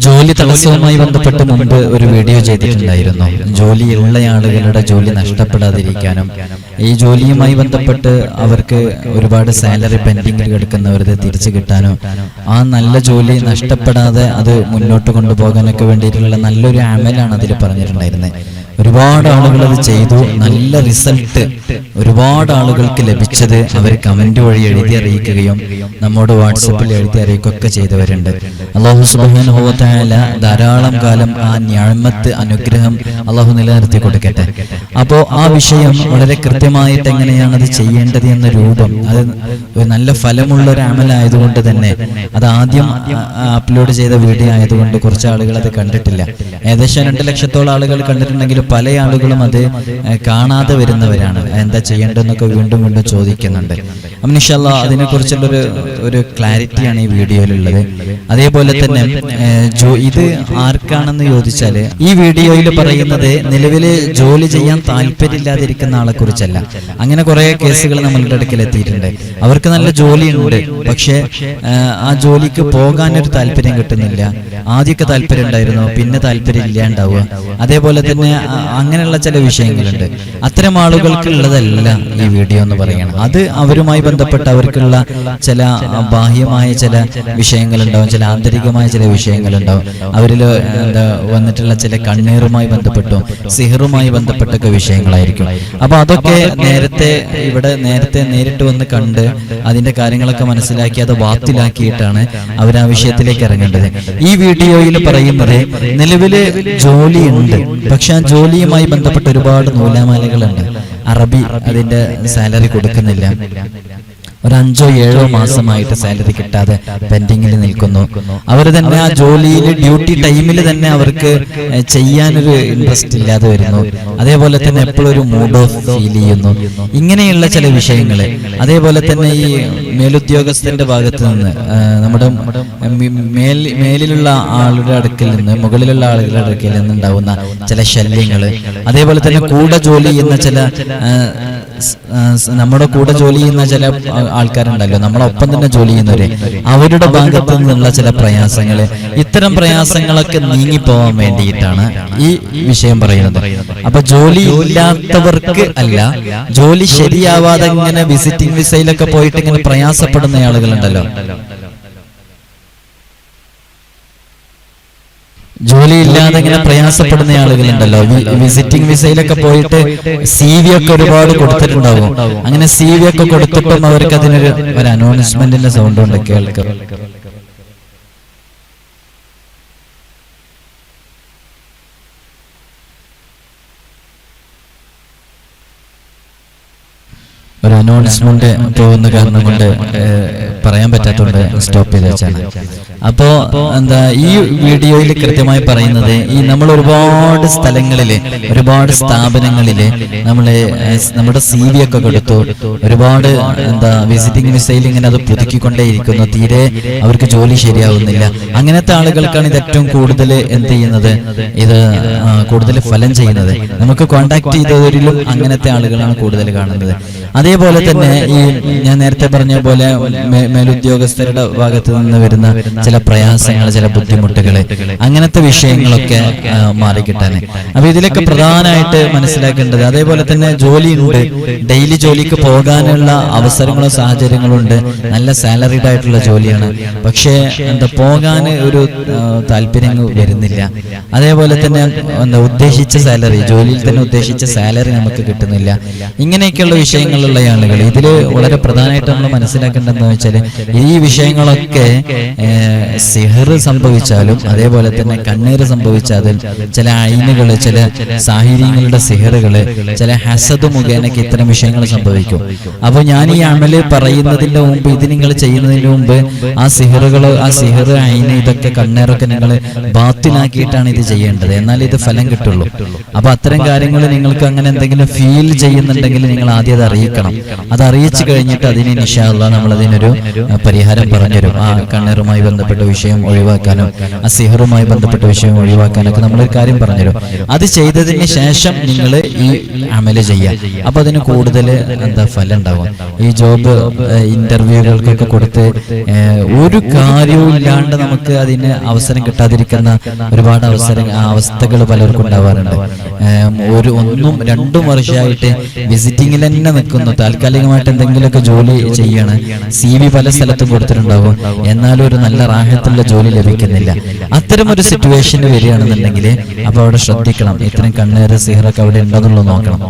ജോലി തടസ്സവുമായി ബന്ധപ്പെട്ട് മുമ്പ് ഒരു വീഡിയോ ചെയ്തിട്ടുണ്ടായിരുന്നു. ജോലിയുള്ള ആളുകളുടെ ജോലി നഷ്ടപ്പെടാതിരിക്കാനും ഈ ജോലിയുമായി ബന്ധപ്പെട്ട് അവർക്ക് ഒരുപാട് സാലറി പെൻഡിങ്ങിൽ കിടക്കുന്നവരത് തിരിച്ചു കിട്ടാനും ആ നല്ല ജോലി നഷ്ടപ്പെടാതെ അത് മുന്നോട്ട് കൊണ്ടുപോകാനൊക്കെ വേണ്ടിയിട്ടുള്ള നല്ലൊരു അമലാണ് അതിൽ പറഞ്ഞിട്ടുണ്ടായിരുന്നത്. ഒരുപാട് ആളുകൾ അത് ചെയ്തു. നല്ല റിസൾട്ട് ഒരുപാട് ആളുകൾക്ക് ലഭിച്ചത് അവർ കമന്റ് വഴി എഴുതി അറിയിക്കുകയും നമ്മോട് വാട്സപ്പിൽ എഴുതി അറിയിക്കുകയൊക്കെ ചെയ്തവരുണ്ട്. അല്ലാഹു സുബ്ഹാനഹു വ തആല ധാരാളം കാലം ആ നിഅമത്ത് അനുഗ്രഹം അല്ലാഹു നിലനിർത്തി കൊടുക്കട്ടെ. അപ്പോൾ ആ വിഷയം വളരെ കൃത്യമായിട്ട് എങ്ങനെയാണ് അത് ചെയ്യേണ്ടത് എന്ന രൂപം, അത് ഒരു നല്ല ഫലമുള്ള ഒരു അമലായതുകൊണ്ട് തന്നെ അത് ആദ്യം അപ്ലോഡ് ചെയ്ത വീഡിയോ ആയതുകൊണ്ട് കുറച്ച് ആളുകൾ അത് കണ്ടിട്ടില്ല. ഏകദേശം 2 ലക്ഷത്തോളം ആളുകൾ കണ്ടിട്ടുണ്ടെങ്കിൽ പല ആളുകളും അത് കാണാതെ വരുന്നവരാണ്. എന്താ ചെയ്യേണ്ടതെന്നൊക്കെ വീണ്ടും വീണ്ടും ചോദിക്കുന്നുണ്ട്. അപ്പം ഇൻഷാ അല്ലാഹ് അതിനെക്കുറിച്ചുള്ള ഒരു ക്ലാരിറ്റിയാണ് ഈ വീഡിയോയിലുള്ളത്. അതേപോലെ തന്നെ ഇത് ആർക്കാണെന്ന് ചോദിച്ചാൽ ഈ വീഡിയോയിൽ പറയുന്നത് നിലവിൽ ജോലി ചെയ്യാൻ താല്പര്യമില്ലാതിരിക്കുന്ന ആളെ കുറിച്ചല്ല. അങ്ങനെ കുറെ കേസുകൾ നമ്മളുടെ അടുക്കൽ എത്തിയിട്ടുണ്ട്. അവർക്ക് നല്ല ജോലിയുണ്ട്, പക്ഷെ ആ ജോലിക്ക് പോകാനൊരു താല്പര്യം കിട്ടുന്നില്ല. ആദ്യമൊക്കെ താല്പര്യം ഉണ്ടായിരുന്നു, പിന്നെ താല്പര്യം ഇല്ലാണ്ടാവുക. അതേപോലെ തന്നെ അങ്ങനെയുള്ള ചില വിഷയങ്ങളുണ്ട്. അത്തരം ആളുകൾക്കുള്ളതല്ല ഈ വീഡിയോ എന്ന് പറയണം. അത് അവരുമായി ബന്ധപ്പെട്ട് അവർക്കുള്ള ചില ബാഹ്യമായ ചില വിഷയങ്ങളുണ്ടാവും, ചില ആന്തരികമായ ചില വിഷയങ്ങളുണ്ടാവും. അവരിൽ വന്നിട്ടുള്ള ചില കണ്ണീറുമായി ബന്ധപ്പെട്ടോ സിഹറുമായി ബന്ധപ്പെട്ടൊക്കെ വിഷയങ്ങളായിരിക്കും. അപ്പൊ അതൊക്കെ നേരത്തെ നേരിട്ട് വന്ന് കണ്ട് അതിന്റെ കാര്യങ്ങളൊക്കെ മനസ്സിലാക്കി അത് ബാത്തിലാക്കിയിട്ടാണ് അവർ ആ വിഷയത്തിലേക്ക് ഇറങ്ങേണ്ടത്. ഈ വീഡിയോയിൽ പറയുന്നത് നിലവില് ജോലിയുണ്ട്, പക്ഷെ ആ ജോലിയുമായി ബന്ധപ്പെട്ട് ഒരുപാട് നൂലാമാലകളുണ്ട്. അറബി അതിന്റെ സാലറി കൊടുക്കുന്നില്ല, ഒരു 5-7 മാസമായിട്ട് സാലറി കിട്ടാതെ പെൻഡിങ്ങിൽ നിൽക്കുന്നു. അവർ തന്നെ ആ ജോലിയിൽ ഡ്യൂട്ടി ടൈമിൽ തന്നെ അവർക്ക് ചെയ്യാനൊരു ഇൻട്രസ്റ്റ് ഇല്ലാതെ വരുന്നു. അതേപോലെ തന്നെ എപ്പോഴും ഒരു മൂഡ് ഓഫ് ഫീൽ ചെയ്യുന്നു. ഇങ്ങനെയുള്ള ചില വിഷയങ്ങൾ. അതേപോലെ തന്നെ ഈ മേലുദ്യോഗസ്ഥന്റെ ഭാഗത്ത് നിന്ന് നമ്മുടെ മേലിലുള്ള ആളുടെ അടുക്കൽ നിന്ന് മുകളിലുള്ള ആളുകളുടെ അടുക്കൽ നിന്നുണ്ടാവുന്ന ചില ശല്യങ്ങൾ, അതേപോലെ തന്നെ കൂടെ ജോലി ചെയ്യുന്ന ചില നമ്മുടെ കൂടെ ജോലി ചെയ്യുന്ന ചില ആൾക്കാരുണ്ടല്ലോ, നമ്മളൊപ്പം തന്നെ ജോലി ചെയ്യുന്നവര്, അവരുടെ ഭാഗത്ത് നിന്നുള്ള ചില പ്രയാസങ്ങള്, ഇത്തരം പ്രയാസങ്ങളൊക്കെ നീങ്ങിപ്പോവാൻ വേണ്ടിയിട്ടാണ് ഈ വിഷയം പറയുന്നത്. അപ്പൊ ജോലി ഇല്ലാത്തവർക്ക് അല്ല, ജോലി ശരിയാവാതെ ഇങ്ങനെ വിസിറ്റിംഗ് വിസയിലൊക്കെ പോയിട്ട് ഇങ്ങനെ പ്രയാസപ്പെടുന്ന ആളുകളുണ്ടല്ലോ, ജോലി ഇല്ലാതെ ഇങ്ങനെ പ്രയാസപ്പെടുന്ന ആളുകളുണ്ടല്ലോ, വിസിറ്റിംഗ് വിസയിലൊക്കെ പോയിട്ട് CV ഒക്കെ ഒരുപാട് കൊടുത്തിട്ടുണ്ടാവും. അങ്ങനെ CV ഒക്കെ കൊടുത്തിട്ടും അവർക്ക് അതിനൊരു അനൗൺസ്മെന്റിന്റെ സൗണ്ട് ഉണ്ട് കേൾക്കും. ഒരു അനൗൺസ്മെന്റ് പോകുന്ന കാരണം കൊണ്ട് പറയാൻ പറ്റാത്തതുകൊണ്ട് സ്റ്റോപ്പ് ചെയ്ത് വെച്ചാണ്. അപ്പോ ഈ വീഡിയോയിൽ കൃത്യമായി പറയുന്നത്, ഈ നമ്മൾ ഒരുപാട് സ്ഥലങ്ങളില് ഒരുപാട് സ്ഥാപനങ്ങളില് നമ്മുടെ CV ഒക്കെ കൊടുത്തു, ഒരുപാട് വിസിറ്റിംഗ് വിസയിൽ ഇങ്ങനെ അത് പുതുക്കിക്കൊണ്ടേയിരിക്കുന്നു, തീരെ അവർക്ക് ജോലി ശരിയാവുന്നില്ല. അങ്ങനത്തെ ആളുകൾക്കാണ് ഇത് ഏറ്റവും കൂടുതൽ എന്ത് ചെയ്യുന്നത്, ഇത് കൂടുതൽ ഫലം ചെയ്യുന്നത്. നമുക്ക് കോണ്ടാക്ട് ചെയ്തവരിലും അങ്ങനത്തെ ആളുകളാണ് കൂടുതൽ കാണുന്നത്. അതേപോലെ തന്നെ ഈ ഞാൻ നേരത്തെ പറഞ്ഞ പോലെ മേലുദ്യോഗസ്ഥരുടെ ഭാഗത്ത് നിന്ന് വരുന്ന ചില പ്രയാസങ്ങൾ, ചില ബുദ്ധിമുട്ടുകൾ, അങ്ങനത്തെ വിഷയങ്ങളൊക്കെ മാറിക്കിട്ടാൻ. അപ്പൊ ഇതിലൊക്കെ പ്രധാനമായിട്ട് മനസ്സിലാക്കേണ്ടത്, അതേപോലെ തന്നെ ജോലിയുണ്ട്, ഡെയിലി ജോലിക്ക് പോകാനുള്ള അവസരങ്ങളും സാഹചര്യങ്ങളും ഉണ്ട്, നല്ല സാലറിഡ് ആയിട്ടുള്ള ജോലിയാണ്, പക്ഷേ പോകാൻ ഒരു താല്പര്യം വരുന്നില്ല. അതേപോലെ തന്നെ ഉദ്ദേശിച്ച സാലറി, ജോലിയിൽ തന്നെ ഉദ്ദേശിച്ച സാലറി നമുക്ക് കിട്ടുന്നില്ല. ഇങ്ങനെയൊക്കെയുള്ള വിഷയങ്ങളുള്ള ആളുകൾ ഇതിൽ വളരെ പ്രധാനമായിട്ട് നമ്മൾ മനസ്സിലാക്കേണ്ടതെന്ന് വെച്ചാൽ, ഈ വിഷയങ്ങളൊക്കെ സിഹർ സംഭവിച്ചാലും അതേപോലെ തന്നെ കണ്ണീര് സംഭവിച്ചാലും ചില ഐനുകള്, ചില സാഹിര്യങ്ങളുടെ സിഹറുകള്, ചില ഹസദ് മുഖേനക്ക് ഇത്തരം വിഷയങ്ങൾ സംഭവിക്കും. അപ്പൊ ഞാൻ ഈ അമല് പറയുന്നതിന്റെ മുമ്പ്, ഇത് നിങ്ങൾ ചെയ്യുന്നതിന് മുമ്പ് ആ സിഹറുകള്, ആ സിഹർ, ഐന്, ഇതൊക്കെ കണ്ണീറൊക്കെ നിങ്ങൾ ബാത്തിലാക്കിയിട്ടാണ് ഇത് ചെയ്യേണ്ടത്. എന്നാൽ ഇത് ഫലം കിട്ടുള്ളൂ. അപ്പൊ അത്തരം കാര്യങ്ങൾ നിങ്ങൾക്ക് അങ്ങനെ എന്തെങ്കിലും ഫീൽ ചെയ്യുന്നുണ്ടെങ്കിൽ നിങ്ങൾ ആദ്യം അത് അറിയിക്കുക. അറിയിക്കണം. അത് അറിയിച്ചു കഴിഞ്ഞിട്ട് അതിന് ഇൻഷാ അല്ലാഹ് നമ്മൾ അതിനൊരു പരിഹാരം പറഞ്ഞുതരും. ആ കണ്ണീറുമായി ബന്ധപ്പെട്ട വിഷയം ഒഴിവാക്കാനും ആ സിഹറുമായി ബന്ധപ്പെട്ട വിഷയം ഒഴിവാക്കാനൊക്കെ നമ്മളൊരു കാര്യം പറഞ്ഞുതരും. അത് ചെയ്തതിന് ശേഷം നിങ്ങൾ ഈ അമല് ചെയ്യാം. അപ്പൊ അതിന് കൂടുതൽ ഫലം ഉണ്ടാകും. ഈ ജോബ് ഇന്റർവ്യൂകൾക്കൊക്കെ കൊടുത്ത് ഒരു കാര്യവും ഇല്ലാണ്ട് നമുക്ക് അതിന് അവസരം കിട്ടാതിരിക്കുന്ന ഒരുപാട് അവസ്ഥകൾ പലർക്കും ഉണ്ടാവാറുണ്ട്. ഒന്നും രണ്ടും വർഷമായിട്ട് വിസിറ്റിംഗിൽ തന്നെ നിൽക്കുന്നു, താൽക്കാലികമായിട്ട് എന്തെങ്കിലുമൊക്കെ ജോലി ചെയ്യാണ്, CV പല സ്ഥലത്തും കൊടുത്തിട്ടുണ്ടാകും, എന്നാലും ഒരു നല്ല റാഹത്തുള്ള ജോലി ലഭിക്കുന്നില്ല. അത്തരം ഒരു സിറ്റുവേഷന് വരികയാണെന്നുണ്ടെങ്കിൽ അപ്പൊ അവിടെ ശ്രദ്ധിക്കണം. ഇത്തരം കണ്ണേറ് സിഹറൊക്കെ അവിടെ ഉണ്ടെന്നുള്ളത് നോക്കണം.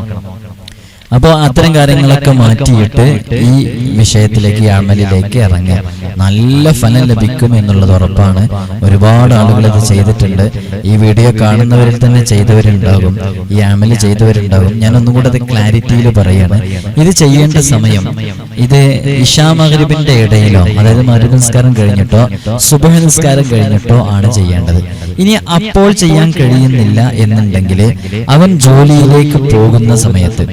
അപ്പോൾ അത്തരം കാര്യങ്ങളൊക്കെ മാറ്റിയിട്ട് ഈ വിഷയത്തിലേക്ക്, ഈ അമലിലേക്ക് ഇറങ്ങുക. നല്ല ഫലം ലഭിക്കും എന്നുള്ളത് ഉറപ്പാണ്. ഒരുപാട് ആളുകൾ ഇത് ചെയ്തിട്ടുണ്ട്. ഈ വീഡിയോ കാണുന്നവരിൽ തന്നെ ചെയ്തവരുണ്ടാകും, ഈ അമല് ചെയ്തവരുണ്ടാകും. ഞാനൊന്നും കൂടെ അത് ക്ലാരിറ്റിയിൽ പറയാണ്. ഇത് ചെയ്യേണ്ട സമയം ഇത് ഇശാ മഗ്രിബിന്റെ ഇടയിലോ, അതായത് മഗ്രിബ് നിസ്കാരം കഴിഞ്ഞിട്ടോ സുബ്ഹ് നിസ്കാരം കഴിഞ്ഞിട്ടോ ആണ് ചെയ്യേണ്ടത്. ഇനി അപ്പോൾ ചെയ്യാൻ കഴിയുന്നില്ല എന്നുണ്ടെങ്കിൽ അവൻ ജോലിയിലേക്ക് പോകുന്ന സമയത്ത്,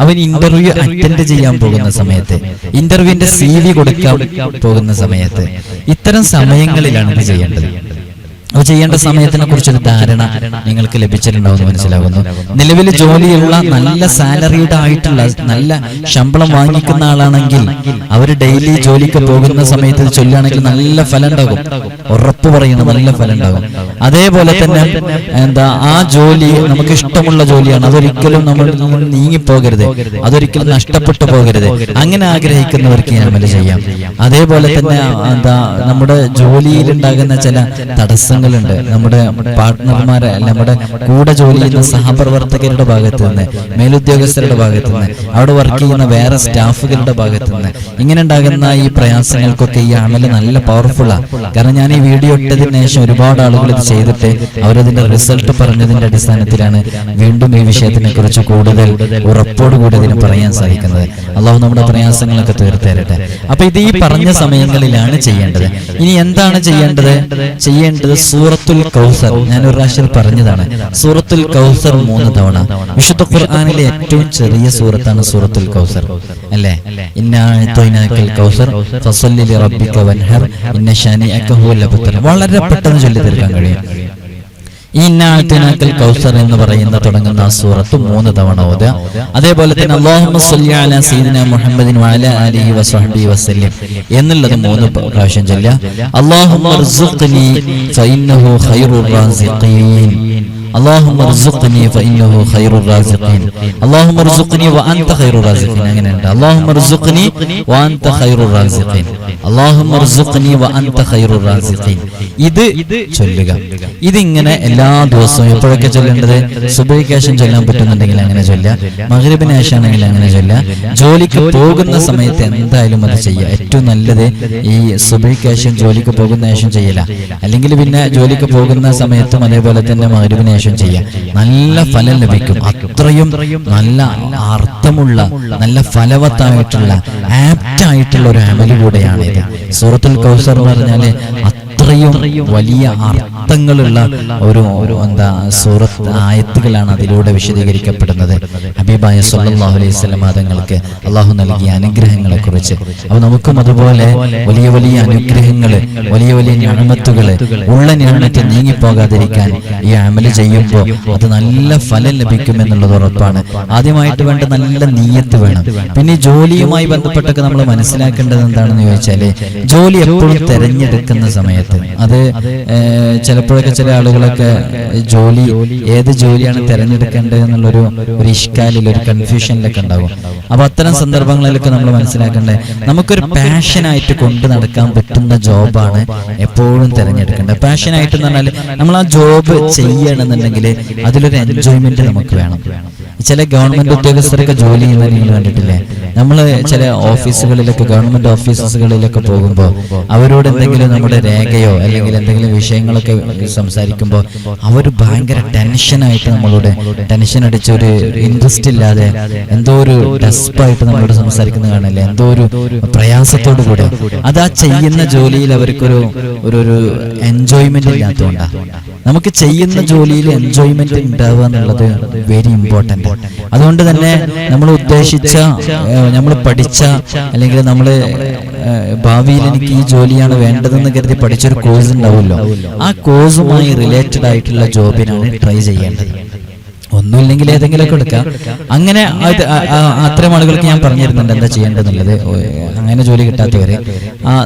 അവൻ ഇന്റർവ്യൂ അറ്റൻഡ് ചെയ്യാൻ പോകുന്ന സമയത്ത്, ഇന്റർവ്യൂവിന്റെ CV കൊടുക്കാൻ പോകുന്ന സമയത്ത്, ഇത്തരം സമയങ്ങളിലാണ് ഇത് ചെയ്യേണ്ടത്. അപ്പോൾ ചെയ്യേണ്ട സമയത്തിനെ കുറിച്ചൊരു ധാരണ നിങ്ങൾക്ക് ലഭിച്ചിട്ടുണ്ടാവുമെന്ന് മനസ്സിലാകുന്നു. നിലവിൽ ജോലിയുള്ള നല്ല സാലറീഡ് ആയിട്ടുള്ള നല്ല ശമ്പളം വാങ്ങിക്കുന്ന ആളാണെങ്കിൽ അവർ ഡെയിലി ജോലിക്ക് പോകുന്ന സമയത്ത് ചൊല്ലുകയാണെങ്കിൽ നല്ല ഫലം ഉണ്ടാകും, ഉറപ്പ് പറയുന്നു, നല്ല ഫലം ഉണ്ടാകും. അതേപോലെ തന്നെ ആ ജോലി നമുക്ക് ഇഷ്ടമുള്ള ജോലിയാണ്, അതൊരിക്കലും നമ്മൾ നീങ്ങിപ്പോകരുത്, അതൊരിക്കലും നഷ്ടപ്പെട്ടു പോകരുത്. അങ്ങനെ ആഗ്രഹിക്കുന്നവർക്ക് ഈ അമല് ചെയ്യാം. അതേപോലെ തന്നെ നമ്മുടെ ജോലിയിൽ ഉണ്ടാകുന്ന ചില തടസ്സങ്ങളുണ്ട്. നമ്മുടെ പാർട്ട്ണർമാരെ, നമ്മുടെ കൂടെ ജോലി ചെയ്യുന്ന സഹപ്രവർത്തകരുടെ ഭാഗത്ത് നിന്ന്, മേലുദ്യോഗസ്ഥരുടെ ഭാഗത്ത് നിന്ന്, അവിടെ വർക്ക് ചെയ്യുന്ന വേറെ സ്റ്റാഫുകളുടെ ഭാഗത്ത് നിന്ന് ഇങ്ങനെ ഉണ്ടാകുന്ന ഈ പ്രയാസങ്ങൾക്കൊക്കെ ഈ അമല് നല്ല പവർഫുള്ളാണ്. കാരണം ഞാൻ ഈ വീഡിയോ ഇട്ടതിന് ശേഷം ഒരുപാട് ആളുകൾ ഇത് ചെയ്തിട്ട് അവരതിന്റെ റിസൾട്ട് പറഞ്ഞതിന്റെ അടിസ്ഥാനത്തിലാണ് വീണ്ടും ഈ വിഷയത്തിനെ കുറിച്ച് കൂടുതൽ ഉറപ്പോടുകൂടി ഇതിന് പറയാൻ സാധിക്കുന്നത്. അള്ളാഹു നമ്മുടെ പ്രയാസങ്ങളൊക്കെ തീർത്തേരട്ടെ. അപ്പൊ ഇത് ഈ പറഞ്ഞ സമയങ്ങളിലാണ് ചെയ്യേണ്ടത്. ഇനി എന്താണ് ചെയ്യേണ്ടത്? സൂറത്തുൽ കൗസർ ഞാൻ ഒരു പ്രാവശ്യം പറഞ്ഞതാണ്. സൂറത്തുൽ കൗസർ 3 തവണ. വിശുദ്ധ ഖുർആനിലെ ഏറ്റവും ചെറിയ സൂറത്താണ് സൂറത്തുൽ കൗസർ, അല്ലേ? ഇന്നാ അഅ്തൈനാകൽ കൗസർ ഫസല്ലി ലിറബ്ബിക വൻഹർ ഇന്ന ശാനിഅക ഹുവൽ അബ്തർ. വളരെ പെട്ടെന്ന് ചൊല്ലി തീർക്കാൻ കഴിയും. ഇന്നാ അഅ്തൈനാകൽ കൗസർ എന്ന് പറയുന്ന തുടങ്ങുന്ന ആ സൂറത്ത് 3 തവണ ഓതുക. അതേപോലെ തന്നെ അല്ലാഹുമ്മ സ്വല്ലി അലാ സയ്യിദിനാ മുഹമ്മദിൻ വഅലാ ആലിഹി വസഹ്ബിഹി വസല്ലം എന്നുള്ളത് 3 പ്രാവശ്യം ചൊല്ലുക. അല്ലാഹുമ്മ ഇർസുഖ്നി ഫഇന്നഹു ഖൈറുർ റാസിഖീൻ. اللهم ارزقني فإنه خير الرازقين. اللهم ارزقني وأنت خير الرازقين. അങ്ങനെയുണ്ട്. اللهم ارزقني وأنت خير الرازقين. اللهم ارزقني وأنت خير الرازقين. ഇത് ചൊല്ലുക. ഇതിങ്ങനെ എല്ലാ ദിവസവും എപ്പോഴൊക്കെ ചൊല്ലേണ്ടത്? സുബഹിക്ക് ശേഷം ചൊല്ലാൻ പറ്റുന്നുണ്ടെങ്കിൽ അങ്ങനെ ചൊല്ലുക, മഗ്രിബിന് ശേഷമാണെങ്കിൽ അങ്ങനെ ചൊല്ലുക. ജോലിക്ക് പോകുന്ന സമയത്ത് എന്തായാലും അത് ചെയ്യുക. ഏറ്റവും നല്ലത് ഈ സുബഹിക്ക് ശേഷം ജോലിക്ക് പോകുന്ന ശേഷം ചെയ്യല, അല്ലെങ്കിൽ പിന്നെ ജോലിക്ക് പോകുന്ന സമയത്തും അതേപോലെ തന്നെ മഗ്രിബിന് ശേഷം ചെയ്യാം. നല്ല ഫലം ലഭിക്കും. അത്രയും നല്ല അർത്ഥമുള്ള, നല്ല ഫലവത്തായിട്ടുള്ള, ആപ്റ്റായിട്ടുള്ള ഒരു അമല് കൂടെയാണ് ഇത്. സൂറത്തുൽ കൗസർ എന്ന് പറഞ്ഞാല് അത്രയും വലിയ അർത്ഥങ്ങളുള്ള ഒരു സൂറത്ത് ആയത്തുകളാണ് അതിലൂടെ വിശദീകരിക്കപ്പെടുന്നത്. ഹബീബായ സല്ലല്ലാഹു അലൈഹി വസല്ലം തങ്ങൾക്ക് അള്ളാഹു നൽകിയ അനുഗ്രഹങ്ങളെ കുറിച്ച്. അപ്പോൾ നമുക്കും അതുപോലെ വലിയ വലിയ അനുഗ്രഹങ്ങള്, വലിയ വലിയ നിഅമത്തുകള്, ഉള്ള നിഅമത്ത് നീങ്ങിപ്പോകാതിരിക്കാൻ ഈ അമല് ചെയ്യുമ്പോൾ അത് നല്ല ഫലം ലഭിക്കുമെന്നുള്ളത് ഉറപ്പാണ്. ആദ്യമായിട്ട് വേണ്ട നല്ല നിയ്യത്ത് വേണം. പിന്നെ ജോലിയുമായി ബന്ധപ്പെട്ടൊക്കെ നമ്മൾ മനസ്സിലാക്കേണ്ടത് എന്താണെന്ന് ചോദിച്ചാല്, ജോലി എപ്പോഴും തെരഞ്ഞെടുക്കുന്ന സമയത്ത് അത് ചിലപ്പോഴൊക്കെ ചില ആളുകളൊക്കെ ഏത് ജോലിയാണ് തെരഞ്ഞെടുക്കേണ്ടത് എന്നുള്ളൊരു ഇഷ്കാലിൽ, ഒരു കൺഫ്യൂഷനിലൊക്കെ ഉണ്ടാകും. അപ്പൊ അത്തരം സന്ദർഭങ്ങളിലൊക്കെ നമ്മൾ മനസ്സിലാക്കേണ്ടത്, നമുക്കൊരു പാഷനായിട്ട് കൊണ്ട് നടക്കാൻ പറ്റുന്ന ജോബാണ് എപ്പോഴും തിരഞ്ഞെടുക്കേണ്ടത്. പാഷനായിട്ട് എന്ന് പറഞ്ഞാൽ നമ്മൾ ആ ജോബ് ചെയ്യണമെന്നുണ്ടെങ്കിൽ അതിലൊരു എൻജോയ്മെന്റ് നമുക്ക് വേണം. ചില ഗവൺമെന്റ് ഉദ്യോഗസ്ഥരൊക്കെ ജോലി ചെയ്യുന്ന നിങ്ങൾ കണ്ടിട്ടില്ലേ? നമ്മൾ ചില ഓഫീസുകളിലൊക്കെ, ഗവൺമെന്റ് ഓഫീസുകളിലൊക്കെ പോകുമ്പോൾ അവരോട് എന്തെങ്കിലും നമ്മുടെ രേഖയോ പറയുകയോ അല്ലെങ്കിൽ എന്തെങ്കിലും വിഷയങ്ങളൊക്കെ സംസാരിക്കുമ്പോൾ അവർ ഭയങ്കര ടെൻഷനായിട്ട് നമ്മളോട് ടെൻഷൻ അടിച്ച ഒരു ഇൻട്രസ്റ്റ് ഇല്ലാതെ എന്തോ ഒരു ഡെസ്പായിട്ട് നമ്മളോട് സംസാരിക്കുന്നത് കാണല്ലേ, എന്തോ ഒരു പ്രയാസത്തോടു കൂടെ. അത് ആ ചെയ്യുന്ന ജോലിയിൽ അവർക്കൊരു ഒരു എൻജോയ്മെന്റ് ഇല്ലാത്തതുകൊണ്ടാണ്. നമുക്ക് ചെയ്യുന്ന ജോലിയിൽ എൻജോയ്മെന്റ് ഉണ്ടാവുക എന്നുള്ളത് വെരി ഇമ്പോർട്ടന്റ്. അതുകൊണ്ട് തന്നെ നമ്മൾ ഉദ്ദേശിച്ച, നമ്മൾ പഠിച്ച, അല്ലെങ്കിൽ നമ്മൾ ഭാവിയിൽ എനിക്ക് ഈ ജോലിയാണ് വേണ്ടതെന്ന് കരുതി പഠിച്ചൊരു കോഴ്സ് ഉണ്ടാവുമല്ലോ, ആ കോഴ്സുമായി റിലേറ്റഡ് ആയിട്ടുള്ള ജോബിനാണ് ട്രൈ ചെയ്യേണ്ടത്. ഒന്നുമില്ലെങ്കിൽ ഏതെങ്കിലുമൊക്കെ എടുക്കാം. അങ്ങനെ അത്തരം ആളുകൾക്ക് ഞാൻ പറഞ്ഞിരുന്നുണ്ട് എന്താ ചെയ്യേണ്ടതെന്നുള്ളത്. അങ്ങനെ ജോലി കിട്ടാത്തവരെ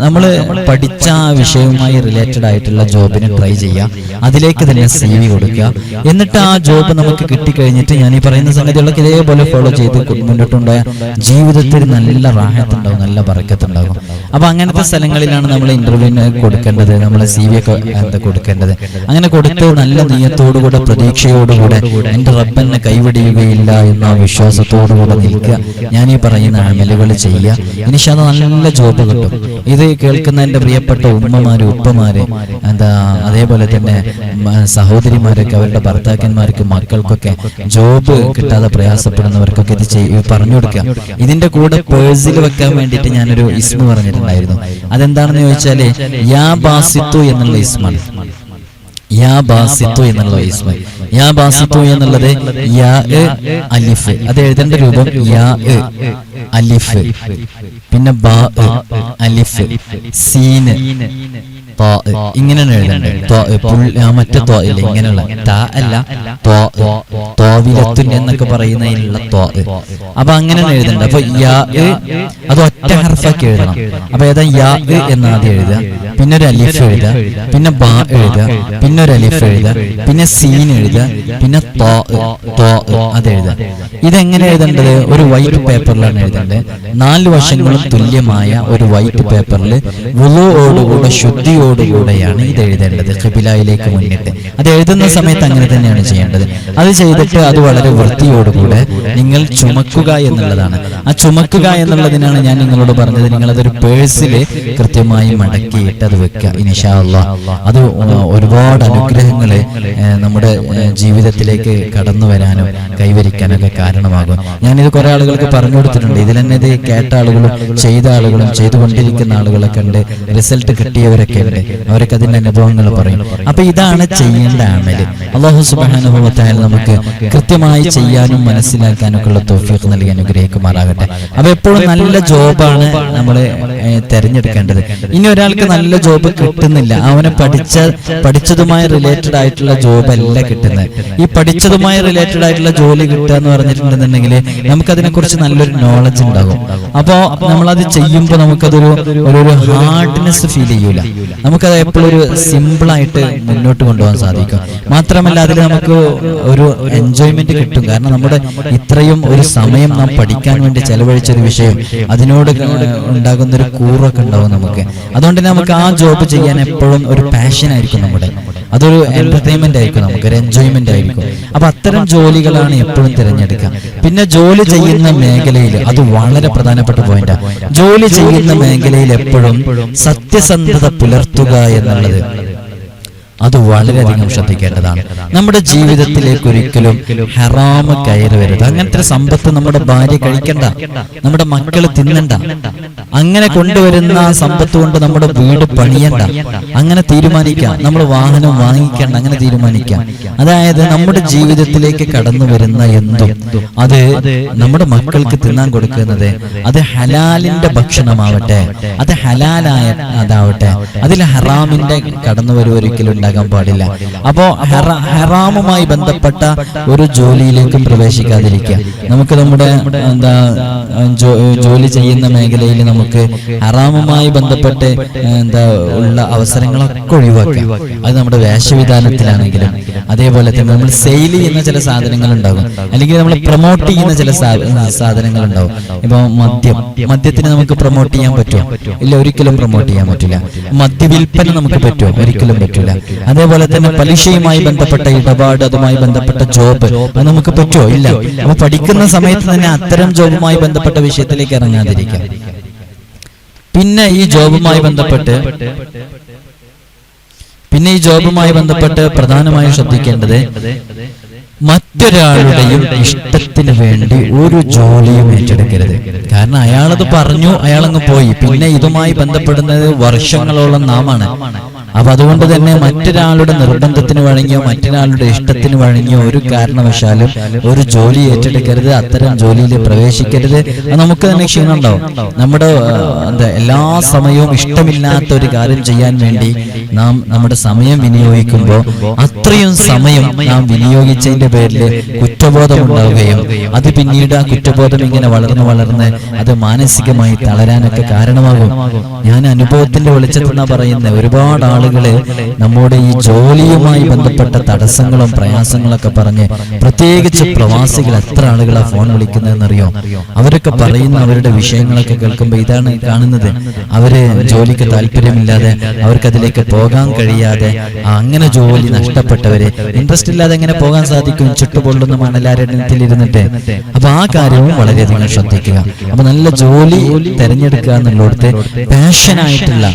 നമ്മൾ പഠിച്ച വിഷയവുമായി റിലേറ്റഡ് ആയിട്ടുള്ള ജോബിന് ട്രൈ ചെയ്യുക, അതിലേക്ക് തന്നെ CV കൊടുക്കുക. എന്നിട്ട് ആ ജോബ് നമുക്ക് കിട്ടിക്കഴിഞ്ഞിട്ട് ഞാൻ ഈ പറയുന്ന സംഗതികളൊക്കെ ഇതേപോലെ ഫോളോ ചെയ്ത് മുന്നോട്ടുണ്ടായ ജീവിതത്തിൽ നല്ല റാഹത്തുണ്ടാവും, നല്ല ബറക്കത്തുണ്ടാകും. അപ്പൊ അങ്ങനത്തെ സ്ഥലങ്ങളിലാണ് നമ്മൾ ഇന്റർവ്യൂവിന് കൊടുക്കേണ്ടത്, നമ്മളെ CV ഒക്കെ കൊടുക്കേണ്ടത്. അങ്ങനെ കൊടുത്ത് നല്ല നിയത്തോടുകൂടെ, പ്രതീക്ഷയോടുകൂടെ എന്റെ റബ്ബെന്നെ കൈവിടിയുകയില്ല എന്ന വിശ്വാസത്തോടുകൂടെ നിൽക്കുക. ഞാൻ ഈ പറയുന്ന അമലുകൾ ചെയ്യുക. ഇൻഷാ അല്ലാഹ് നല്ല ജോബ് കിട്ടും. ഇത് കേൾക്കുന്ന എൻ്റെ പ്രിയപ്പെട്ട ഉമ്മമാര്, ഉപ്പമാര്, അതേപോലെ തന്നെ സഹോദരിമാരൊക്കെ അവരുടെ ഭർത്താക്കന്മാർക്ക്, മക്കൾക്കൊക്കെ ജോബ് കിട്ടാതെ പ്രയാസപ്പെടുന്നവർക്കൊക്കെ ഇത് പറഞ്ഞു കൊടുക്കുക. ഇതിന്റെ കൂടെ പേഴ്സിൽ വെക്കാൻ വേണ്ടിയിട്ട് ഞാനൊരു ഇസ്മ പറഞ്ഞിട്ടുണ്ടായിരുന്നു. അതെന്താണെന്ന് ചോദിച്ചാല് യാ ബാസിത്തു എന്നുള്ള ഇസ്മാണ്. യാ ബാസിത്തു എന്നുള്ള ഇസ്മ. യാ ബാസിത്തു എന്നുള്ളത് യാ അലിഫ്, അത് എഴുതേണ്ട രൂപം യാ അലിഫ്, പിന്നെ ബാ അലിഫ്, സീന് ഇങ്ങനെയാണ് എഴുതേണ്ടത്. മറ്റേ തോ ഇല്ല, ഇങ്ങനെയുള്ള ത അല്ല, തോവിലത്തുൻ എന്നൊക്കെ പറയുന്നതിനുള്ള തോ. അപ്പൊ അങ്ങനെയാണ് എഴുതേണ്ടത്. അപ്പൊ യാ അത് ഒറ്റ ഹർഫാക്കി എഴുതണം. അപ്പൊ ഏതാ യാ എന്ന് ആദ്യം എഴുതുക, പിന്നെ ഒരു അലിഫ് എഴുതുക, പിന്നെ ബാ എഴുതുക, പിന്നെ ഒരു അലിഫ് എഴുതുക, പിന്നെ സീൻ എഴുതുക, പിന്നെ അത് എഴുതുക. ഇതെങ്ങനെ എഴുതേണ്ടത്? ഒരു വൈറ്റ് പേപ്പറിലാണ് എഴുതേണ്ടത്. 4 വശങ്ങളും തുല്യമായ ഒരു വൈറ്റ് പേപ്പറിൽ വുളുവോടുകൂടെ, ശുദ്ധിയോടുകൂടെയാണ് ഇത് എഴുതേണ്ടത്, ഖിബിലയിലേക്ക് മുന്നിട്ട്. അത് എഴുതുന്ന സമയത്ത് അങ്ങനെ തന്നെയാണ് ചെയ്യേണ്ടത്. അത് ചെയ്തിട്ട് അത് വളരെ വൃത്തിയോടുകൂടെ നിങ്ങൾ ചുമക്കുക എന്നുള്ളതാണ്. ആ ചുമക്കുക എന്നുള്ളതിനാണ് ഞാൻ നിങ്ങളോട് പറഞ്ഞത്. നിങ്ങളതൊരു പേഴ്സിൽ കൃത്യമായി മടക്കിയിട്ട് അത് വെക്കുക. ഇൻഷാ അല്ലാഹ് അത് ഒരുപാട് അനുഗ്രഹങ്ങളെ നമ്മുടെ ജീവിതത്തിലേക്ക് കടന്നു വരാനും കൈവരിക്കാനൊക്കെ കാരണമാകും. ഞാനിത് കുറെ ആളുകൾക്ക് പറഞ്ഞു കൊടുത്തിട്ടുണ്ട്. ഇതിൽ തന്നെ ഇത് കേട്ട ആളുകളും ചെയ്ത ആളുകളും ചെയ്തുകൊണ്ടിരിക്കുന്ന ആളുകളൊക്കെ ഉണ്ട്, റിസൾട്ട് കിട്ടിയവരൊക്കെ ഉണ്ട്. അവരൊക്കെ അതിന്റെ അനുഭവങ്ങൾ പറയും. അപ്പൊ ഇതാണ് ചെയ്യേണ്ട അമല്. അല്ലാഹു സുബ്ഹാനഹു വ തആല നമുക്ക് കൃത്യമായി ചെയ്യാനും മനസ്സിലാക്കാനൊക്കെ ഉള്ള തൗഫീഖ് നൽകി അനുഗ്രഹിക്കുമാറാകട്ടെ. അപ്പൊ എപ്പോഴും നല്ല ജോബാണ് നമ്മൾ തെരഞ്ഞെടുക്കേണ്ടത്. ഇനി ഒരാൾക്ക് നല്ല ജോബ് കിട്ടുന്നില്ല, അവനെ പഠിച്ചതുമായി റിലേറ്റഡ് ആയിട്ടുള്ള ജോബ് അല്ല കിട്ടുന്നത്. ഈ പഠിച്ചതുമായി റിലേറ്റഡ് ആയിട്ടുള്ള ജോലി കിട്ടുക എന്ന് പറഞ്ഞിട്ടുണ്ടെന്നുണ്ടെങ്കിൽ നമുക്കതിനെ കുറിച്ച് നല്ലൊരു നോളജ് ഉണ്ടാകും. അപ്പോ നമ്മളത് ചെയ്യുമ്പോൾ നമുക്കതൊരു ഹാർഡ്നെസ് ഫീൽ ചെയ്യൂല. നമുക്കത് എപ്പോഴും ഒരു സിമ്പിളായിട്ട് മുന്നോട്ട് കൊണ്ടുപോകാൻ സാധിക്കും. മാത്രമല്ല അതിൽ നമുക്ക് ഒരു എൻജോയ്മെന്റ് കിട്ടും. കാരണം നമ്മുടെ ഇത്രയും ഒരു സമയം നാം പഠിക്കാൻ വേണ്ടി ചെലവഴിച്ചൊരു വിഷയം, അതിനോട് ഉണ്ടാകുന്നൊരു കൂറൊക്കെ ഉണ്ടാവും നമുക്ക്. അതുകൊണ്ട് നമുക്ക് ആ ജോബ് ചെയ്യാൻ എപ്പോഴും ഒരു പാഷൻ ആയിരിക്കും നമ്മുടെ. അതൊരു എന്റർടൈൻമെന്റ് ആയിരിക്കും, നമുക്കൊരു എൻജോയ്മെന്റ് ആയിരിക്കും. അപ്പൊ അത്തരം ജോലികളാണ് എപ്പോഴും തിരഞ്ഞെടുക്കുക. പിന്നെ ജോലി ചെയ്യുന്ന മേഖലയിൽ അത് വളരെ പ്രധാനപ്പെട്ട പോയിന്റാണ്. ജോലി ചെയ്യുന്ന മേഖലയിൽ എപ്പോഴും സത്യസന്ധത പുലർത്തുക എന്നുള്ളത് അത് വളരെയധികം ശ്രദ്ധിക്കേണ്ടതാണ്. നമ്മുടെ ജീവിതത്തിലേക്ക് ഒരിക്കലും ഹറാമ് കയറി വരരുത്. അങ്ങനത്തെ സമ്പത്ത് നമ്മുടെ ഭാര്യ കഴിക്കണ്ട, നമ്മുടെ മക്കൾ തിന്നണ്ട. അങ്ങനെ കൊണ്ടുവരുന്ന സമ്പത്ത് കൊണ്ട് നമ്മുടെ വീട് പണിയണ്ട, അങ്ങനെ തീരുമാനിക്കാം. നമ്മൾ വാഹനം വാങ്ങിക്കണ്ട, അങ്ങനെ തീരുമാനിക്കാം. അതായത് നമ്മുടെ ജീവിതത്തിലേക്ക് കടന്നു വരുന്ന എന്തും അത് നമ്മുടെ മക്കൾക്ക് തിന്നാൻ കൊടുക്കുന്നത് അത് ഹലാലിന്റെ ഭക്ഷണമാവട്ടെ, അത് ഹലാലായ അതാവട്ടെ, അതിൽ ഹറാമിന്റെ കടന്നുവരവ് ഒരിക്കലും ഉണ്ടാകാൻ പാടില്ല. അപ്പോ ഹറാമുമായി ബന്ധപ്പെട്ട ഒരു ജോലിയിലേക്ക് പ്രവേശിക്കാതിരിക്കുക. നമുക്ക് നമ്മുടെ ജോലി ചെയ്യുന്ന മേഖലയിൽ നമുക്ക് ഹറാമുമായി ബന്ധപ്പെട്ട് ഉള്ള അവസരങ്ങളൊക്കെ ഒഴിവാക്കാം. അത് നമ്മുടെ വേഷവിധാനത്തിലാണെങ്കിലും, അതേപോലെ തന്നെ നമ്മൾ സെയിൽ ചെയ്യുന്ന ചില സാധനങ്ങൾ ഉണ്ടാകും, അല്ലെങ്കിൽ നമ്മൾ പ്രൊമോട്ട് ചെയ്യുന്ന ചില സാധനങ്ങൾ ഉണ്ടാവും. ഇപ്പൊ മദ്യത്തിന് നമുക്ക് പ്രൊമോട്ട് ചെയ്യാൻ പറ്റുമോ? ഇല്ല, ഒരിക്കലും പ്രൊമോട്ട് ചെയ്യാൻ പറ്റില്ല. മദ്യവിൽപ്പന നമുക്ക് പറ്റുമോ? ഒരിക്കലും പറ്റില്ല. അതേപോലെ തന്നെ പലിശയുമായി ബന്ധപ്പെട്ട ഇടപാട്, അതുമായി ബന്ധപ്പെട്ട ജോബ് അത് നമുക്ക് പറ്റുമോ? ഇല്ല. അപ്പൊ പഠിക്കുന്ന സമയത്ത് തന്നെ അത്തരം ജോബുമായി ബന്ധപ്പെട്ട വിഷയത്തിലേക്ക് ഇറങ്ങാതിരിക്കാം. പിന്നെ ഈ ജോബുമായി ബന്ധപ്പെട്ട് പിന്നെ ഈ ജോബുമായി ബന്ധപ്പെട്ട് പ്രധാനമായും ശ്രദ്ധിക്കേണ്ടത് മറ്റൊരാളുടെയും ഇഷ്ടത്തിന് വേണ്ടി ഒരു ജോലിയും ഏറ്റെടുക്കരുത്. കാരണം അയാളത് പറഞ്ഞു, അയാളങ്ങ് പോയി. പിന്നെ ഇതുമായി ബന്ധപ്പെടുന്നത് വർഷങ്ങളോളം നാമാണ്. അപ്പൊ അതുകൊണ്ട് തന്നെ മറ്റൊരാളുടെ നിർബന്ധത്തിന് വഴങ്ങിയോ മറ്റൊരാളുടെ ഇഷ്ടത്തിന് വഴങ്ങിയോ ഒരു കാരണവശാലും ഒരു ജോലി ഏറ്റെടുക്കരുത്, അത്തരം ജോലിയിൽ പ്രവേശിക്കരുത്. നമുക്ക് തന്നെ ക്ഷീണം ഉണ്ടാവും. നമ്മുടെ എല്ലാ സമയവും ഇഷ്ടമില്ലാത്ത ഒരു കാര്യം ചെയ്യാൻ വേണ്ടി നാം നമ്മുടെ സമയം വിനിയോഗിക്കുമ്പോൾ അത്രയും സമയം നാം വിനിയോഗിച്ചതിന്റെ പേരിൽ കുറ്റബോധം ഉണ്ടാവുകയും അത് പിന്നീട് ആ കുറ്റബോധം ഇങ്ങനെ വളർന്ന് അത് മാനസികമായി തളരാനൊക്കെ കാരണമാകും. ഞാൻ അനുഭവത്തിന്റെ വെളിച്ചത്തെന്നാ പറയുന്നത്. ഒരുപാട് ആളുകള് നമ്മുടെ ഈ ജോലിയുമായി ബന്ധപ്പെട്ട തടസ്സങ്ങളും പ്രയാസങ്ങളൊക്കെ പറഞ്ഞ്, പ്രത്യേകിച്ച് പ്രവാസികൾ എത്ര ആളുകളാ ഫോൺ വിളിക്കുന്നതെന്നറിയോ? അവരൊക്കെ പറയുന്ന അവരുടെ വിഷയങ്ങളൊക്കെ കേൾക്കുമ്പോൾ ഇതാണ് കാണുന്നത്. അവര് ജോലിക്ക് താല്പര്യമില്ലാതെ, അവർക്കതിലേക്ക് പോകാൻ കഴിയാതെ, അങ്ങനെ ജോലി നഷ്ടപ്പെട്ടവര്, ഇൻട്രസ്റ്റ് ഇല്ലാതെ എങ്ങനെ പോകാൻ സാധിക്കും ചുട്ടുപൊള്ളുന്ന മണലാരണ്യത്തിലിരുന്നിട്ട്? അപ്പൊ ആ കാര്യവും വളരെയധികം ശ്രദ്ധിക്കുക. അപ്പൊ നല്ല ജോലി തിരഞ്ഞെടുക്കുക എന്നുള്ളടത്ത് പാഷനായിട്ടുള്ള,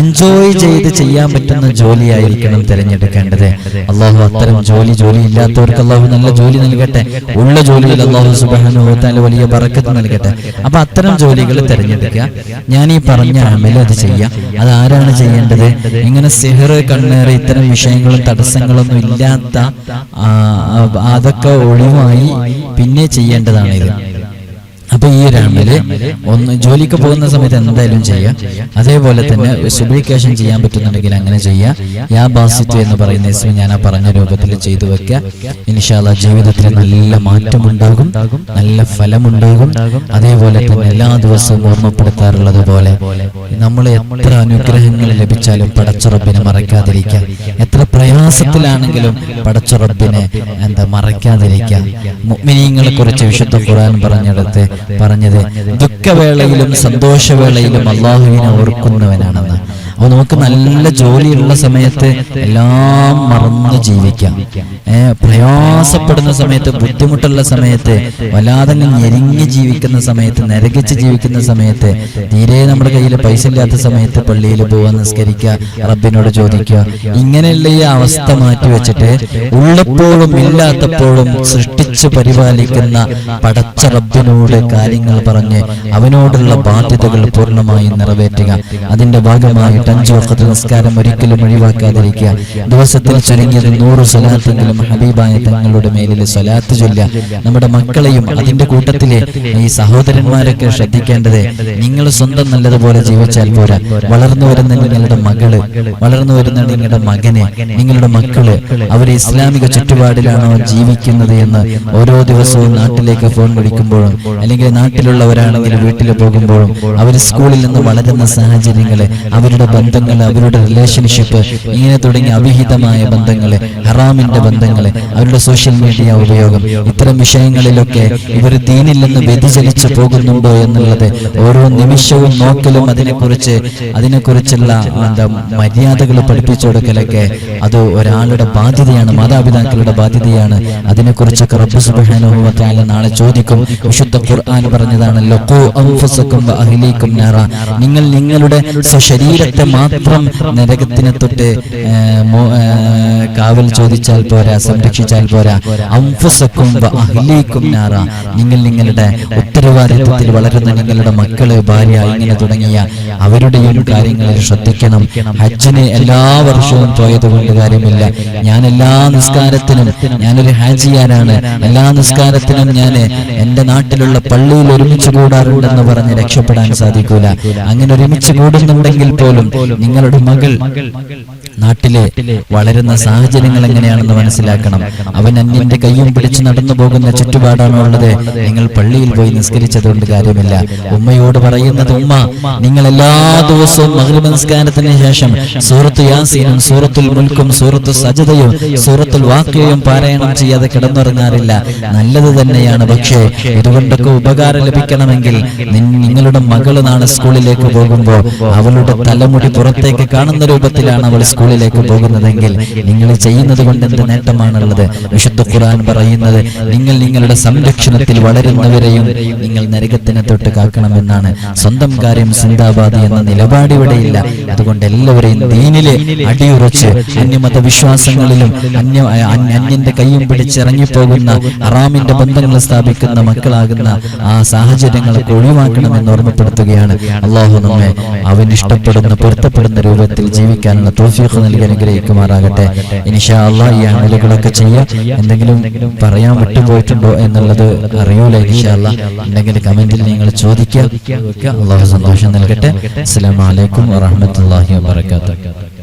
എൻജോയ് ചെയ്ത് ചെയ്യാൻ പറ്റുന്ന ജോലിയായിരിക്കണം തിരഞ്ഞെടുക്കേണ്ടത്. അള്ളാഹു അത്തരം ജോലി ഇല്ലാത്തവർക്ക് അള്ളാഹു നല്ല ജോലി നൽകട്ടെ. ഉള്ള ജോലിയിൽ അള്ളാഹു സുബ്ഹാനഹു വ തആല വലിയ ബറക്കത്ത് നൽകട്ടെ. അപ്പൊ അത്തരം ജോലികൾ തിരഞ്ഞെടുക്കുക. ഞാൻ ഈ പറഞ്ഞ അമൽ അത് ചെയ്യാം. അത് ആരാണ് ചെയ്യേണ്ടത്? ഇങ്ങനെ സിഹർ, കണ്ണേറ്, ഇത്തരം വിഷയങ്ങളും തടസ്സങ്ങളൊന്നും ഇല്ലാത്ത, അതൊക്കെ ഒഴിവായി പിന്നെ ചെയ്യേണ്ടതാണ് ഇത്. അപ്പൊ ഈ ഒരു അമല് ഒന്ന് ജോലിക്ക് പോകുന്ന സമയത്ത് എന്തായാലും ചെയ്യാം. അതേപോലെ തന്നെ സുബ്ഹിക്കേഷൻ ചെയ്യാൻ പറ്റുന്നുണ്ടെങ്കിൽ അങ്ങനെ ചെയ്യാം. യാ ബാസിത്ത് എന്ന് പറയുന്ന ഇസ്മ ഞാൻ ആ പറഞ്ഞ രൂപത്തിൽ ചെയ്തു വെക്കുക. ഇൻഷാ അല്ലാഹ് ജീവിതത്തിൽ നല്ല മാറ്റമുണ്ടാകും, നല്ല ഫലമുണ്ടാകും. അതേപോലെ തന്നെ എല്ലാ ദിവസവും ഓർമ്മപ്പെടുത്താറുള്ളത് പോലെ നമ്മൾ എത്ര അനുഗ്രഹങ്ങൾ ലഭിച്ചാലും പടച്ച റബ്ബിനെ മറക്കാതിരിക്കുക. എത്ര പ്രയാസത്തിലാണെങ്കിലും പടച്ച റബ്ബിനെ മറക്കാതിരിക്കുക. മുഅ്മിനീങ്ങളെ കുറിച്ച് വിശുദ്ധ ഖുർആൻ പറഞ്ഞത് ദുഃഖവേളയിലും സന്തോഷവേളയിലും അള്ളാഹുവിനെ ഓർക്കുന്നവനാണെന്ന്. അപ്പൊ നമുക്ക് നല്ല ജോലിയുള്ള സമയത്ത് എല്ലാം മറന്ന് ജീവിക്കാം. പ്രയാസപ്പെടുന്ന സമയത്ത്, ബുദ്ധിമുട്ടുള്ള സമയത്ത്, വല്ലാതെ ഞെരിഞ്ഞ് ജീവിക്കുന്ന സമയത്ത്, നരകിച്ച് ജീവിക്കുന്ന സമയത്ത്, തീരെ നമ്മുടെ കയ്യിൽ പൈസ ഇല്ലാത്ത സമയത്ത് പള്ളിയിൽ പോവാൻ നിസ്കരിക്കുക, റബ്ബിനോട് ചോദിക്കുക. ഇങ്ങനെയുള്ള ഈ അവസ്ഥ മാറ്റി വെച്ചിട്ട് ഉള്ളപ്പോഴും ഇല്ലാത്തപ്പോഴും സൃഷ്ടിച്ച് പരിപാലിക്കുന്ന പടച്ച റബ്ബിനോട് കാര്യങ്ങൾ പറഞ്ഞ് അവനോടുള്ള ബാധ്യതകൾ പൂർണ്ണമായും നിറവേറ്റുക. അതിന്റെ ഭാഗമായിട്ട് 5 വഖത്ത് നിസ്കാരം ഒരിക്കലും ഒഴിവാക്കാതിരിക്കുക. ദിവസത്തിൽ ചുരുങ്ങിയത് 100 സ്വലാത്തെങ്കിലും ഹബീബായ തങ്ങളുടെ മേലിൽ സ്വലാത്ത് ചൊല്ലുക. നമ്മുടെ മക്കളെയും അതിന്റെ കൂട്ടത്തിലെ ഈ സഹോദരന്മാരൊക്കെ ശ്രദ്ധിക്കേണ്ടത്, നിങ്ങൾ സ്വന്തം നല്ലതുപോലെ ജീവിച്ചാൽ പോരാ. വളർന്നു വരുന്ന നിങ്ങളുടെ മകള്, വളർന്നു വരുന്ന നിങ്ങളുടെ മകനെ, നിങ്ങളുടെ മക്കള് അവർ ഇസ്ലാമിക ചുറ്റുപാടിലാണോ ജീവിക്കുന്നത് എന്ന് ഓരോ ദിവസവും നാട്ടിലേക്ക് ഫോൺ വിളിക്കുമ്പോഴും, അല്ലെങ്കിൽ നാട്ടിലുള്ളവരാണെങ്കിൽ വീട്ടിൽ പോകുമ്പോഴും, അവർ സ്കൂളിൽ നിന്ന് വളരുന്ന സാഹചര്യങ്ങള്, അവരുടെ ബന്ധങ്ങൾ, അവരുടെ റിലേഷൻഷിപ്പ്, ഇങ്ങനെ തുടങ്ങിയ അവിഹിതമായ ബന്ധങ്ങള്, ഹറാമിന്റെ ബന്ധങ്ങള്, അവരുടെ സോഷ്യൽ മീഡിയ ഉപയോഗം, ഇത്തരം വിഷയങ്ങളിലൊക്കെ ഇവർ ദീനിൽ നിന്ന് വ്യതിചലിച്ചു പോകുന്നുണ്ടോ എന്നുള്ളത് ഓരോ നിമിഷവും നോക്കലും അതിനെക്കുറിച്ചുള്ള മര്യാദകൾ പഠിപ്പിച്ചു കൊടുക്കലൊക്കെ അത് ഒരാളുടെ ബാധ്യതയാണ്, മാതാപിതാക്കളുടെ ബാധ്യതയാണ്. അതിനെക്കുറിച്ചൊക്കെ റബ്ബ് സുബ്ഹാനഹു വ തആല നാളെ ചോദിക്കും. വിശുദ്ധ ഖുർആൻ പറഞ്ഞതാണല്ലോ, ഖൂ അൻഫുസകും വ അഹ്ലീകും നാറ. നിങ്ങൾ നിങ്ങളുടെ സ്വശരീരത്തെ മാത്രം നരകത്തിനെ തൊട്ട് കാവൽ ചോദിച്ചാൽ പോരാ, സംരക്ഷിച്ചാൽ പോരാ. അൻഫുസകും വ അഹ്ലീകും നാറ. നിങ്ങൾ നിങ്ങളുടെ ഉത്തരവാദിത്വത്തിൽ വളരുന്ന നിങ്ങളുടെ മക്കള്, ഭാര്യ, ഇങ്ങനെ തുടങ്ങിയ അവരുടെയും കാര്യങ്ങളിൽ ശ്രദ്ധിക്കണം. ഹജ്ജിന് എല്ലാ വർഷവും പോയതുകൊണ്ട് കാര്യമില്ല. ഞാൻ എല്ലാ നിസ്കാരത്തിനും, ഞാനൊരു ഹാജിയാനാണ്, എല്ലാ നിസ്കാരത്തിനും ഞാൻ എന്റെ നാട്ടിലുള്ള പള്ളിയിൽ ഒരുമിച്ച് കൂടാറുണ്ടെന്ന് പറഞ്ഞ് രക്ഷപ്പെടാൻ സാധിക്കൂല. അങ്ങനെ ഒരുമിച്ച് കൂടുന്നുണ്ടെങ്കിൽ പോലും നിങ്ങളുടെ മകൾ നാട്ടിലെ വളരുന്ന സാഹചര്യങ്ങൾ എങ്ങനെയാണെന്ന് മനസ്സിലാക്കണം. അവൻ അന്യന്റെ കയ്യും പിടിച്ച് നടന്നു പോകുന്ന ചുറ്റുപാടാണോ ഉള്ളത്? നിങ്ങൾ പള്ളിയിൽ പോയി നിസ്കരിച്ചതുകൊണ്ട് കാര്യമില്ല. ഉമ്മയോട് പറയുന്നത്, ഉമ്മ നിങ്ങൾ എല്ലാ ദിവസവും മഗ്രിബ് നിസ്കാരത്തിന് ശേഷം സൂറത്ത് യാസീനും സൂറത്തുൽ മുൽക്കും സൂറത്തു സജദയും സൂറത്തുൽ വാഖിയയും പാരായണം ചെയ്യാതെ കിടന്നുറങ്ങാറില്ല. നല്ലത് തന്നെയാണ്. പക്ഷേ ഇതുകൊണ്ടൊക്കെ ഉപകാരം ലഭിക്കണമെങ്കിൽ നിങ്ങളുടെ മകള് നാളെ സ്കൂളിലേക്ക് പോകുമ്പോൾ അവളുടെ തലമുടി പുറത്തേക്ക് കാണുന്ന രൂപത്തിലാണ് അവൾ സ്കൂളിൽ സ്കൂളിലേക്ക് പോകുന്നതെങ്കിൽ നിങ്ങൾ ചെയ്യുന്നത് കൊണ്ട് എന്ത് നേട്ടമാണുള്ളത്? വിശുദ്ധ ഖുർആൻ പറയുന്നത് നിങ്ങൾ നിങ്ങളുടെ സംരക്ഷണത്തിൽ വളരുന്നവരെയും നിങ്ങൾ നരകത്തിനെ തൊട്ട് കാക്കണമെന്നാണ്. സ്വന്തം കാര്യം സിന്ദാബാദ് എന്ന നിലപാട് ഇവിടെയില്ല. അതുകൊണ്ട് എല്ലാവരെയും ദീനിലെ അടിയുറച്ച് അന്യമത വിശ്വാസങ്ങളിലും അന്യന്റെ കയ്യും പിടിച്ചിറങ്ങിപ്പോകുന്ന ഹറാമിന്റെ ബന്ധങ്ങൾ സ്ഥാപിക്കുന്ന മക്കളാകുന്ന ആ സാഹചര്യങ്ങളൊക്കെ ഒഴിവാക്കണമെന്ന് ഓർമ്മപ്പെടുത്തുകയാണ്. അള്ളാഹു നമ്മെ അവൻ ഇഷ്ടപ്പെടുന്ന പൊരുത്തപ്പെടുന്ന രൂപത്തിൽ ജീവിക്കാനുള്ള തൗഫീഖ് നൽകി അനുഗ്രഹിക്കുമാറാകട്ടെ. ഇൻഷാ അല്ലാഹ് ഈ അമലുകളൊക്കെ ചെയ്യാം. എന്തെങ്കിലും പറയാൻ വിട്ടുപോയിട്ടുണ്ടോ എന്നുള്ളത് അറിയൂല. ഇൻഷാ അല്ലാഹ് ഉണ്ടെങ്കിൽ കമന്റിൽ നിങ്ങൾ ചോദിക്കുക. അള്ളാഹു സന്തോഷം നൽകട്ടെ. അസ്സലാമു അലൈക്കും വറഹ്മത്തുള്ളാഹി വബറകാതുഹു.